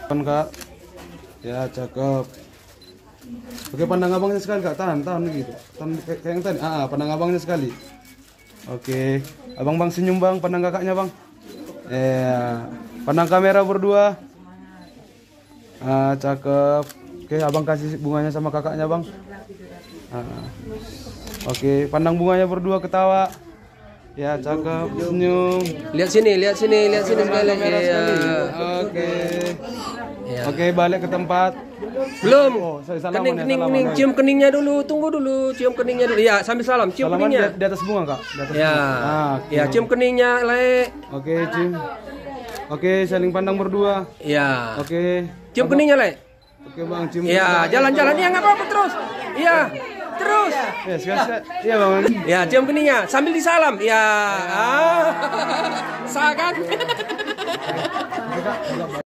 Kan Kak. Ya, cakep. Oke, pandang abangnya sekali Kak. Tahan gitu. Tahan kayak yang tadi. Pandang abangnya sekali. Oke. Abang senyum Bang, pandang kakaknya Bang. Pandang kamera berdua. Cakep. Oke, abang kasih bunganya sama kakaknya Bang. Oke, pandang bunganya berdua, ketawa. Ya, cakep, senyum. Lihat sini sekali. Oke. Oke, balik ke tempat. Belum. Kening. Cium keningnya dulu. Tunggu dulu, cium keningnya dulu. Ya, sambil salam. Cium Salaman keningnya. di atas bunga, Kak. Di atas Ya. bunga. Ya, cium keningnya, Le. Oke, cium. Oke, saling pandang berdua. Ya. Oke. Cium keningnya, Le. Oke, Bang, cium. Ya, jalan-jalan ya nggak apa-apa terus. Iya. Terus. Ya, sekali. Iya, Bang. Ya, cium keningnya sambil disalam. Ya. Sah kan?